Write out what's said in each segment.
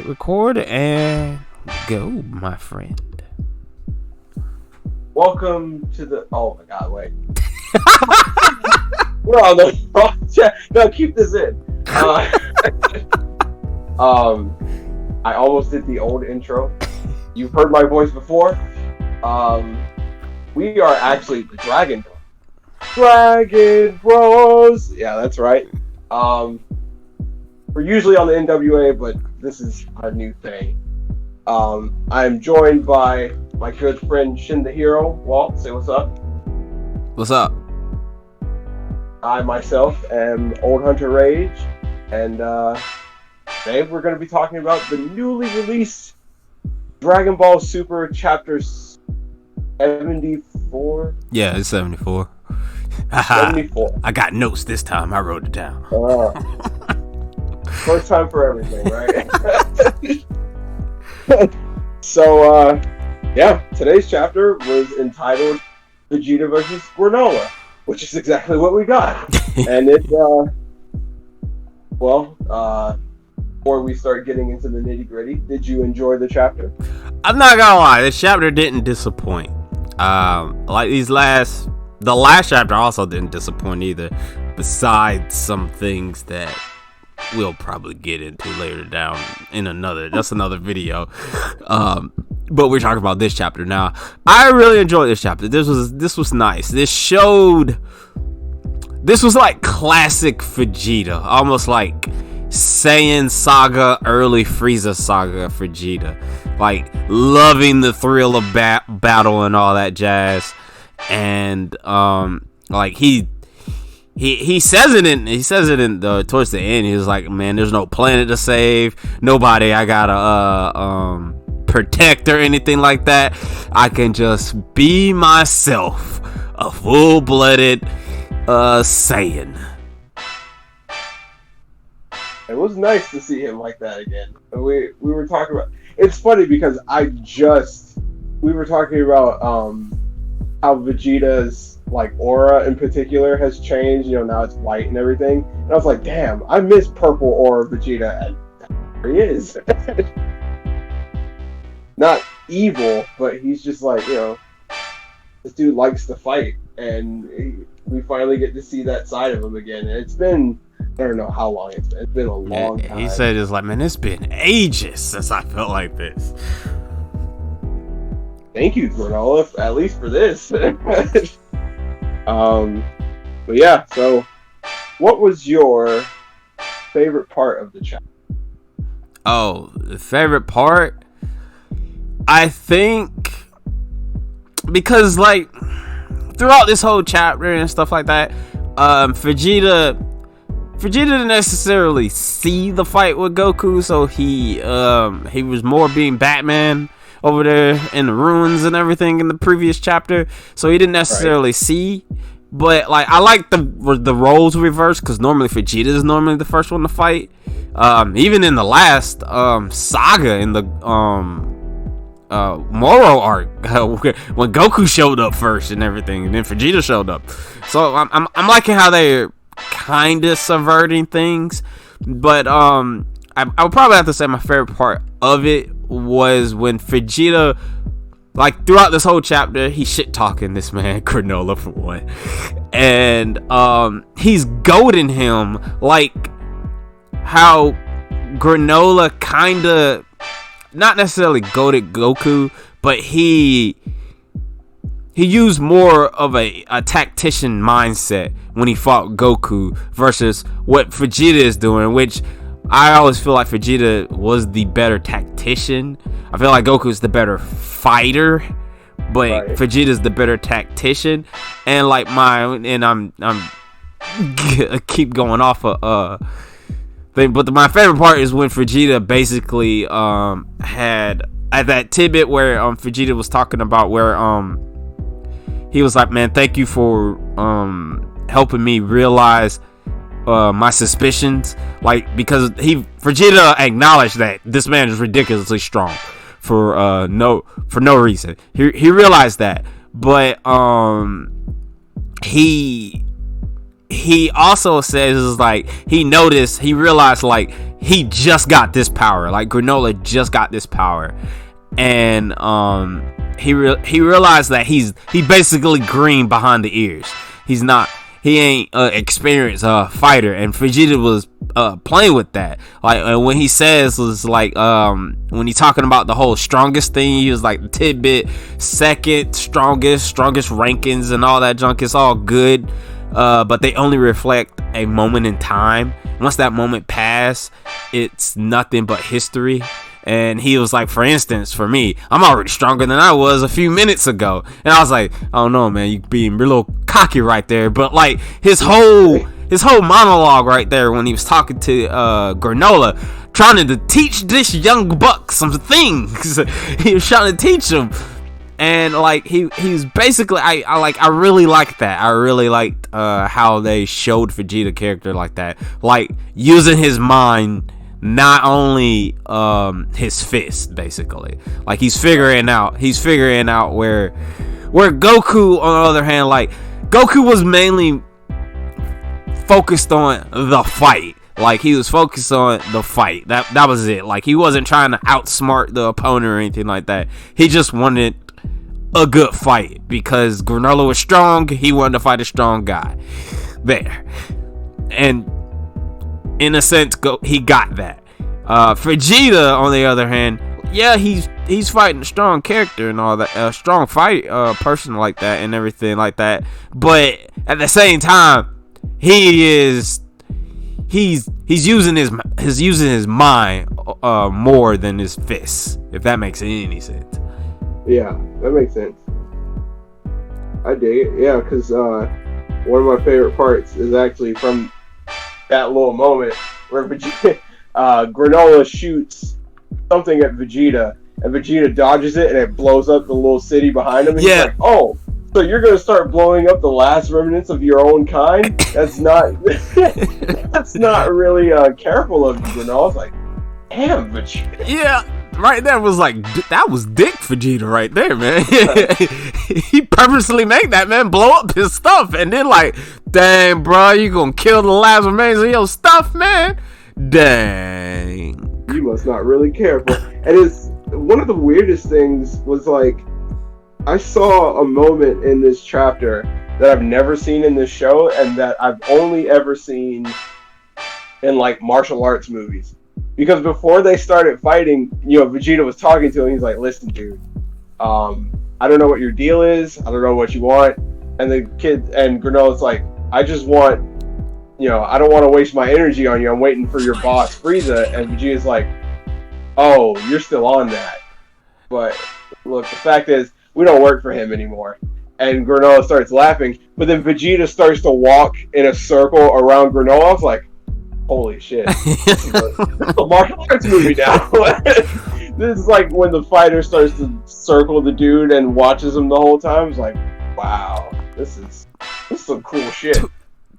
hit record and go, my friend. Welcome to the. Oh my God! Wait. We're on the wrong chat. No, keep this in. I almost did the old intro. You've heard my voice before. We are actually the DragonBroz. Yeah, that's right. We're usually on the NWA, but this is our new thing. I'm joined by my good friend Shin the Hero. Walt, say what's up. What's up? I myself am Old Hunter Rage, and today we're going to be talking about the newly released Dragonball Super Chapter 74. Yeah, it's 74. 74. I got notes this time. I wrote it down. First time for everything, right? So, today's chapter was entitled Vegeta vs. Granola, which is exactly what we got. And it, before we start getting into the nitty gritty, did you enjoy the chapter? I'm not gonna lie, this chapter didn't disappoint. Like the last chapter also didn't disappoint either, besides some things that we'll probably get into later down in another video. But we're talking about this chapter now. I really enjoyed this chapter. This was nice. This was like classic Vegeta, almost like Saiyan Saga, early Frieza Saga Vegeta, like loving the thrill of battle and all that jazz. And like he says it in towards the end. He was like, man, there's no planet to save, nobody I gotta protect or anything like that. I can just be myself, a full-blooded Saiyan. It was nice to see him like that again. We were talking about. It's funny because we were talking about how Vegeta's like aura in particular has changed. You know, now it's white and everything. And I was like, damn, I miss purple aura Vegeta. And there he is. Not evil, but he's just like, you know, this dude likes to fight, and we finally get to see that side of him again. And it's been, I don't know how long it's been. It's been a long time. He said it's like, man, it's been ages since I felt like this. Thank you, Granola, at least for this. But yeah, so what was your favorite part of the chapter? Oh, the favorite part? I think because like throughout this whole chapter and stuff like that, Vegeta didn't necessarily see the fight with Goku, so he was more being Batman over there in the ruins and everything in the previous chapter, so he didn't necessarily see. But like, I like the roles reversed, because normally Vegeta is normally the first one to fight. Even in the last saga, in the Moro arc, when Goku showed up first and everything, and then Vegeta showed up. So I'm liking how they're kind of subverting things. But I would probably have to say my favorite part of it was when Vegeta, like throughout this whole chapter, he's shit talking this man Granola for one, and he's goading him like how Granola kind of not necessarily goaded Goku, but he used more of a tactician mindset when he fought Goku versus what Vegeta is doing, which I always feel like Vegeta was the better tactician. I feel like Goku's the better fighter, but right. Vegeta's the better tactician. And like I'm keep going off of thing, but my favorite part is when Vegeta basically had at that tidbit where Vegeta was talking about where he was like, man, thank you for helping me realize my suspicions, like, because Vegeta acknowledged that this man is ridiculously strong for no reason. He realized that, but he he also says is like he realized like he just got this power, like Granola just got this power, and he realized that he basically green behind the ears. He ain't experienced fighter, and Vegeta was playing with that. Like when he says was like when he talking about the whole strongest thing, he was like tidbit second strongest rankings and all that junk. It's all good, but they only reflect a moment in time. Once that moment pass, it's nothing but history. And he was like, for instance, for me, I'm already stronger than I was a few minutes ago. And I was like, oh no, man, you being a little cocky right there. But like his whole monologue right there when he was talking to Granola, trying to teach this young buck some things. He was trying to teach him. And like he's basically I really liked that. I really liked how they showed Vegeta character like that. Like using his mind, not only his fist, basically. Like he's figuring out where Goku, on the other hand, like Goku was mainly focused on the fight. Like he was focused on the fight. That was it. Like he wasn't trying to outsmart the opponent or anything like that. He just wanted a good fight because Granola was strong. He wanted to fight a strong guy there. And in a sense, he got that. Vegeta, on the other hand, yeah, he's fighting a strong character and all that, a strong fight person like that and everything like that. But at the same time, he's using his mind more than his fists. If that makes any sense. Yeah, that makes sense. I dig it. Yeah, because one of my favorite parts is actually from that little moment where Granola shoots something at Vegeta, and Vegeta dodges it, and it blows up the little city behind him. And he's like, oh, so you're going to start blowing up the last remnants of your own kind? That's not that's not really careful of you, Granola. It's like, damn, Vegeta. Yeah. Right there was like, that was dick Vegeta right there, man. He purposely made that man blow up his stuff, and then like, dang, bro, you gonna kill the last remains of your stuff, man? Dang. You must not really careful. And it's one of the weirdest things was like, I saw a moment in this chapter that I've never seen in this show, and that I've only ever seen in like martial arts movies. Because before they started fighting, Vegeta was talking to him. He's like, listen, dude, I don't know what your deal is. I don't know what you want. And the kid and Granola's like, I just want, I don't want to waste my energy on you. I'm waiting for your boss, Frieza. And Vegeta's like, oh, you're still on that. But look, the fact is, we don't work for him anymore. And Granola starts laughing. But then Vegeta starts to walk in a circle around Granola. I was like, holy shit. This is a martial arts movie now. This is like when the fighter starts to circle the dude and watches him the whole time. It's like, wow, this is some cool shit.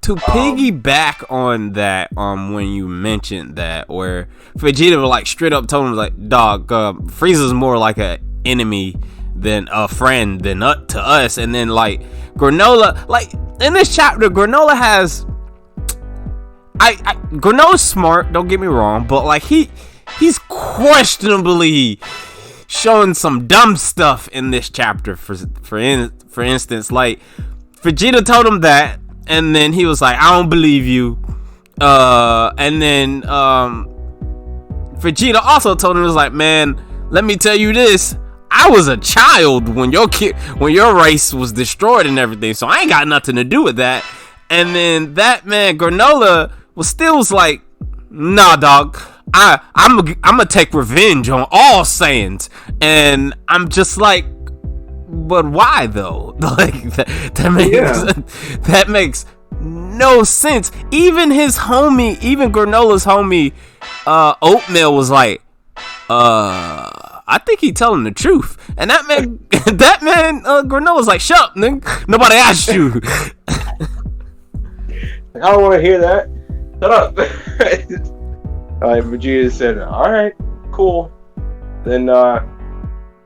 To piggyback on that, when you mentioned that, where Vegeta like straight up told him like, dog, Frieza's more like an enemy than a friend than to us. And then like Granola, like in this chapter, Granola has Granola's smart, don't get me wrong, but like he's questionably showing some dumb stuff in this chapter. For instance, like Vegeta told him that, and then he was like, I don't believe you. And then Vegeta also told him, he was like, man, let me tell you this. I was a child when your race was destroyed and everything, so I ain't got nothing to do with that. And then that man Granola was like, nah, dog, I'm gonna take revenge on all Saiyans. And I'm just like, but why though? Like that makes no sense. Even Granola's homie, Oatmeal was like, I think he telling the truth. And that man, Granola's like, shut up, nigga. Nobody asked you. I don't want to hear that. Shut up. Vegeta said, alright, cool. Then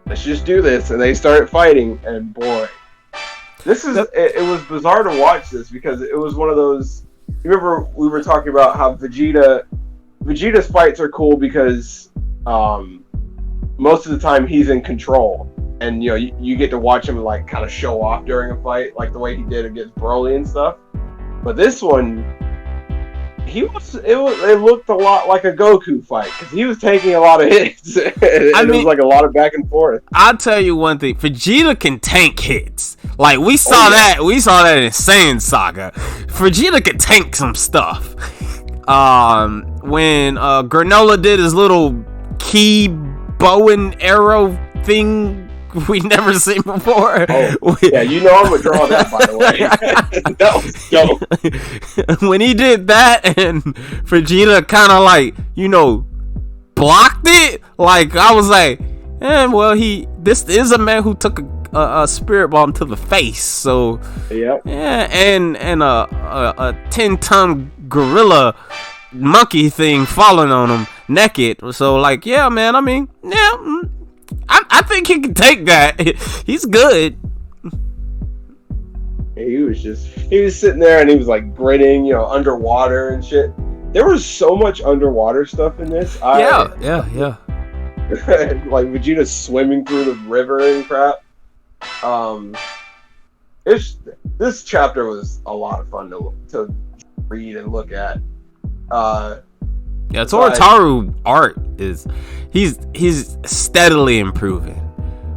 let's just do this. And they started fighting, and boy, It was bizarre to watch this because it was one of those. You remember we were talking about how Vegeta's fights are cool because most of the time he's in control, and you get to watch him like kind of show off during a fight, like the way he did against Broly and stuff. But this one, it looked a lot like a Goku fight because he was taking a lot of hits. It was like a lot of back and forth. I'll tell you one thing: Vegeta can tank hits. Like we saw that in Saiyan Saga. Vegeta can tank some stuff. When Granola did his little key bow and arrow thing we never seen before. Oh, yeah, I'm gonna draw that, by the way. That was dope. When he did that and Vegeta kind of like, blocked it, like I was like, this is a man who took a spirit bomb to the face. So yep. Yeah, and a 10-ton gorilla monkey thing falling on him naked. So like, yeah, man, I mean, yeah, I think he can take that. He's good. He was sitting there and he was like grinning, underwater and shit. There was so much underwater stuff in this. Yeah. Like Vegeta swimming through the river and crap. This chapter was a lot of fun to read and look at. Yeah, Torotaru art he's steadily improving.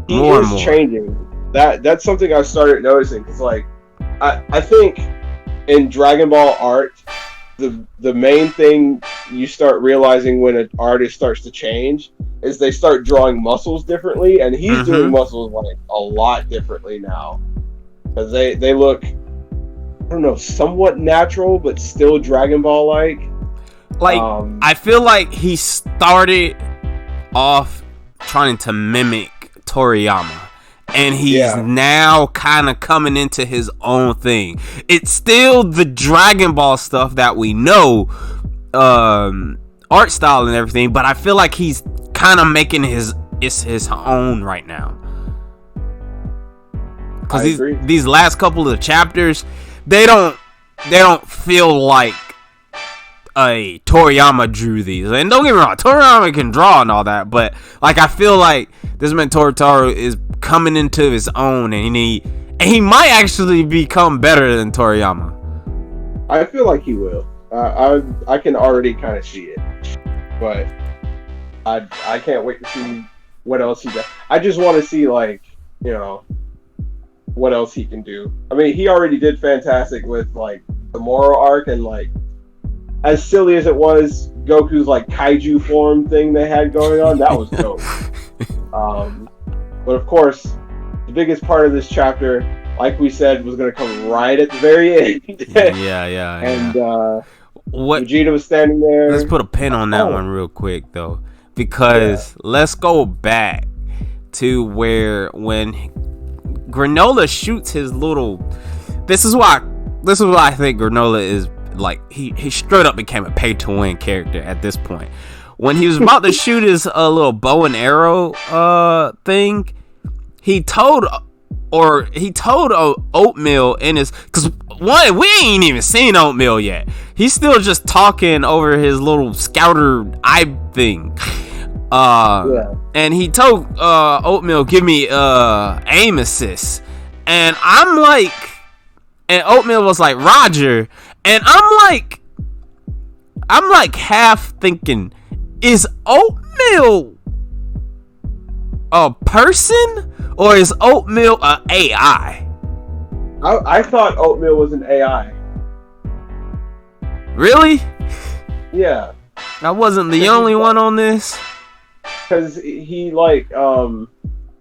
He is changing. That's something I started noticing because like I think in Dragon Ball art the main thing you start realizing when an artist starts to change is they start drawing muscles differently, and he's doing muscles like a lot differently now because they look, I don't know, somewhat natural but still Dragon Ball like. I feel like he started off trying to mimic Toriyama, and he's now kind of coming into his own thing. It's still the Dragon Ball stuff that we know, art style and everything, but I feel like he's kind of making his own right now. Because these last couple of chapters, they don't feel like Toriyama drew these. And don't get me wrong, Toriyama can draw and all that, but like I feel like this man Torotaru is coming into his own, and he might actually become better than Toriyama. I feel like he will. I can already kind of see it, but I can't wait to see what else he does. I just want to see like what else he can do. I mean, he already did fantastic with like the Moro arc, and like as silly as it was, Goku's like kaiju form thing they had going on, that was dope. But of course, the biggest part of this chapter, like we said, was going to come right at the very end. Yeah. And what Vegeta was standing there. Let's put a pin on that one real quick, though, because let's go back to where when Granola shoots his little. This is why I think Granola is like he straight up became a pay-to-win character at this point. When he was about to shoot his little bow and arrow thing, he told Oatmeal in his, because one, we ain't even seen Oatmeal yet. He's still just talking over his little scouter eye thing. And he told Oatmeal, give me aim assist. And I'm like, and Oatmeal was like, Roger. And I'm like half thinking, is Oatmeal a person or is Oatmeal a AI? I thought Oatmeal was an AI. Really? Yeah. I wasn't the only one on this. Because he like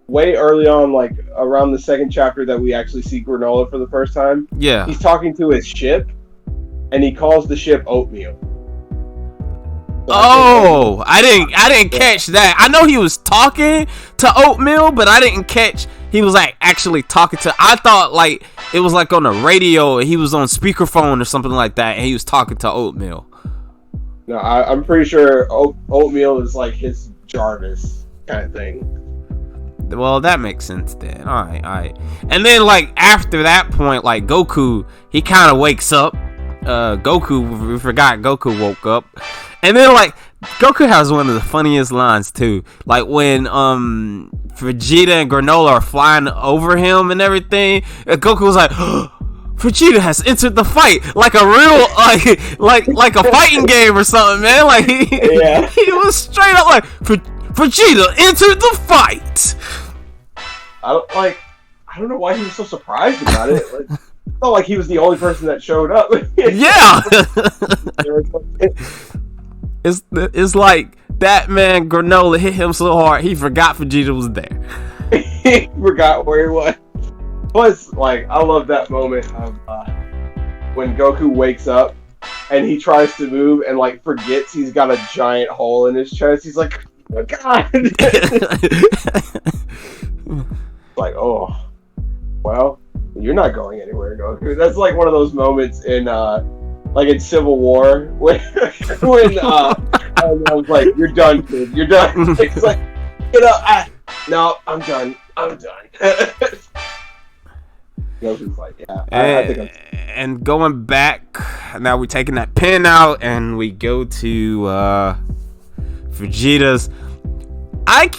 way early on, like around the second chapter that we actually see Granola for the first time. Yeah. He's talking to his ship, and he calls the ship Oatmeal. So I didn't catch that. I know he was talking to Oatmeal, but I didn't catch he was like actually talking to. I thought like it was like on the radio, and he was on speakerphone or something like that, and he was talking to Oatmeal. No, I'm pretty sure Oatmeal is like his Jarvis kind of thing. well, that makes sense then. All right. And then like after that point, like Goku, he kind of wakes up. We forgot Goku woke up, and then like Goku has one of the funniest lines too. Like when Vegeta and Granola are flying over him and everything, and Goku was like, Vegeta has entered the fight, like a real like a fighting game or something, man. Like he was straight up like Vegeta entered the fight. I don't know why he was so surprised about it. Like, it's not like he was the only person that showed up. Yeah. It's like that man Granola hit him so hard he forgot Vegeta was there. He forgot where he was. Plus, like, I love that moment of when Goku wakes up and he tries to move and like forgets he's got a giant hole in his chest. He's like, oh my God. Like, oh, well, you're not going anywhere, Goku. That's like one of those moments in like in Civil War when I was like, you're done, kid. You're done. It's like, get up. No, I'm done. Goku's like, yeah. I think and going back, now we're taking that pin out and we go to Vegeta's. I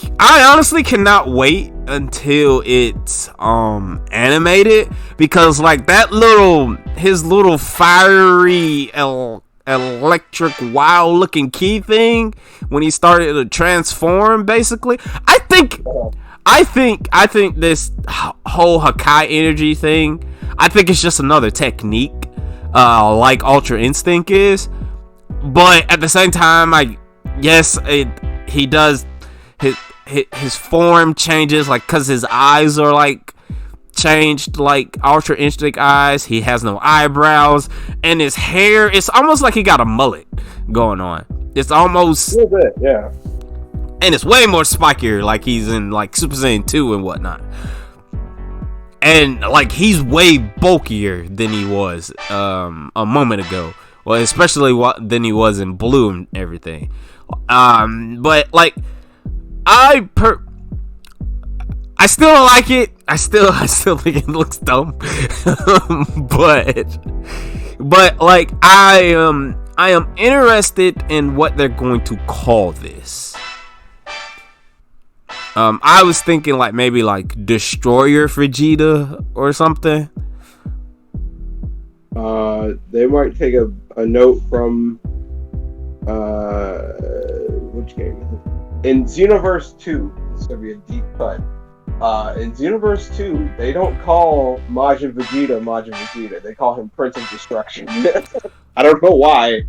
honestly cannot wait until it's animated, because like his little fiery electric wild looking key thing when he started to transform, basically. I think this whole Hakai energy thing, I think it's just another technique, like Ultra Instinct is. But at the same time, he does his form changes, like, cause his eyes are like changed, like Ultra Instinct eyes. He has no eyebrows, and his hair, it's almost like he got a mullet going on. It's almost a little bit, yeah. And it's way more spikier, like he's in like Super Saiyan 2 and whatnot. And like he's way bulkier than he was a moment ago. Well, especially than he was in Blue and everything. But like I still don't like it. I still think it looks dumb. but like I am interested in what they're going to call this. I was thinking like maybe like Destroyer Vegeta or something. They might take a note from which game? In Xenoverse 2, it's gonna be a deep cut. In Xenoverse 2, they don't call Majin Vegeta. They call him Prince of Destruction. I don't know why.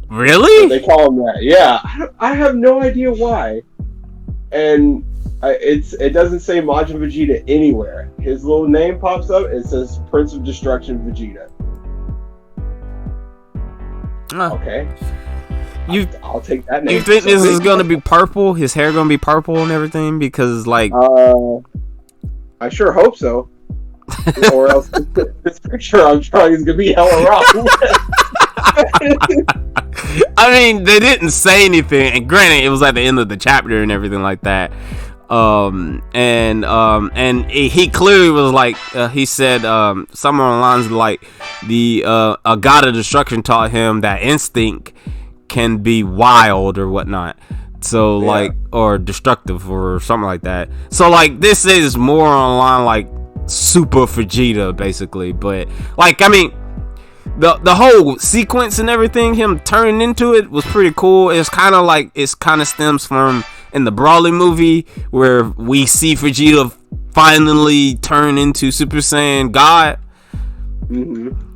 Really? They call him that. Yeah, I have no idea why. And it doesn't say Majin Vegeta anywhere. His little name pops up. It says Prince of Destruction Vegeta. Okay. I'll take that name. You think this is gonna be purple? His hair gonna be purple and everything? Because like, I sure hope so. Or else this picture I'm trying is gonna be hella wrong. I mean, they didn't say anything, and granted, it was at the end of the chapter and everything like that. And he clearly was like, he said, somewhere on the lines like a god of destruction taught him that instinct can be wild or whatnot. So yeah. Like, or destructive or something like that. So like, this is more on line like Super Vegeta basically. But like, I mean, the whole sequence and everything, him turning into it was pretty cool. It's kind of stems from in the Broly movie where we see Vegeta finally turn into Super Saiyan God. Mm-hmm.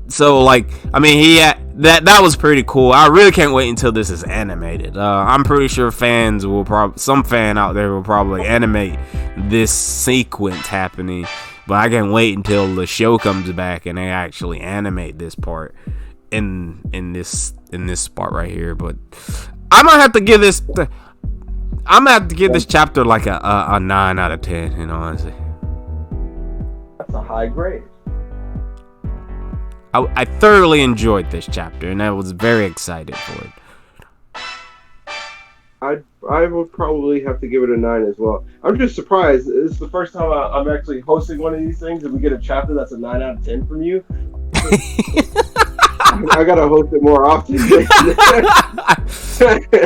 So like, I mean, that was pretty cool. I really can't wait until this is animated. I'm pretty sure some fan out there will probably animate this sequence happening. But I can't wait until the show comes back and they actually animate this part in this part right here. But I'm gonna have to give this chapter like a 9 out of 10. You know, honestly. That's a high grade. I thoroughly enjoyed this chapter, and I was very excited for it. I would probably have to give it a 9 as well. I'm just surprised. This is the first time I'm actually hosting one of these things, and we get a chapter that's a 9 out of 10 from you. I gotta host it more often.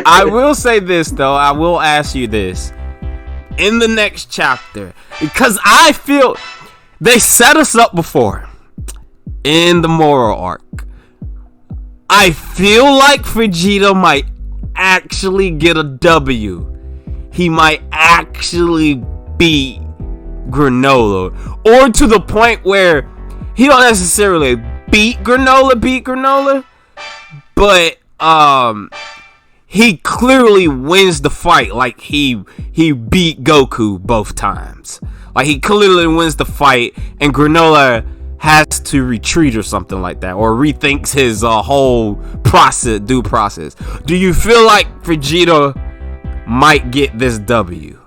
I will say this though. I will ask you this in the next chapter, because I feel they set us up before in the moral arc. I feel like Vegeta might actually get a W. He might actually beat Granola, or to the point where he don't necessarily beat Granola, but he clearly wins the fight. Like he beat Goku both times. Like he clearly wins the fight, and Granola has to retreat or something like that, or rethinks his whole due process. Do you feel like Vegeta might get this W?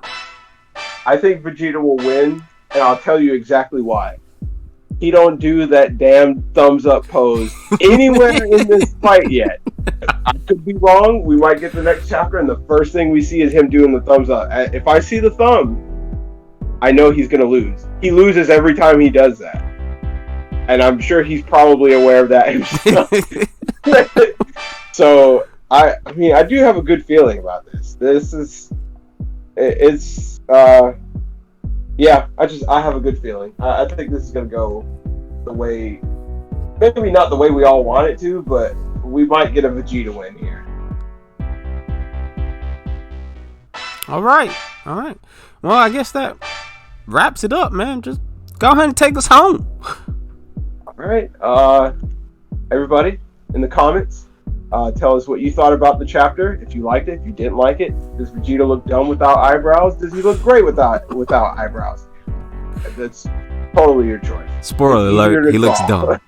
I think Vegeta will win, and I'll tell you exactly why. He don't do that damn thumbs up pose anywhere in this fight yet. I could be wrong. We might get the next chapter, and the first thing we see is him doing the thumbs up. If I see the thumb, I know he's gonna lose. He loses every time he does that. And I'm sure he's probably aware of that himself. So, I mean, I do have a good feeling about this. Yeah, I have a good feeling. I think this is going to go the way, maybe not the way we all want it to, but we might get a Vegeta win here. All right. Well, I guess that wraps it up, man. Just go ahead and take us home. Alright, everybody, in the comments, tell us what you thought about the chapter, if you liked it, if you didn't like it. Does Vegeta look dumb without eyebrows? Does he look great without eyebrows? That's totally your choice. Spoiler alert, he looks dumb.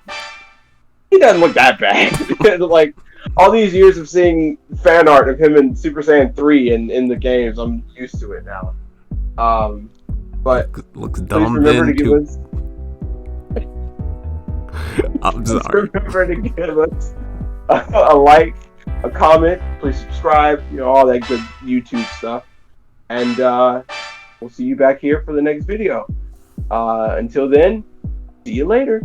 He doesn't look that bad. Like, all these years of seeing fan art of him in Super Saiyan 3 in the games, I'm used to it now. But looks dumb then, too. I'm sorry. Remember to give us a like, a comment, please subscribe, all that good YouTube stuff. And we'll see you back here for the next video. Until then, see you later.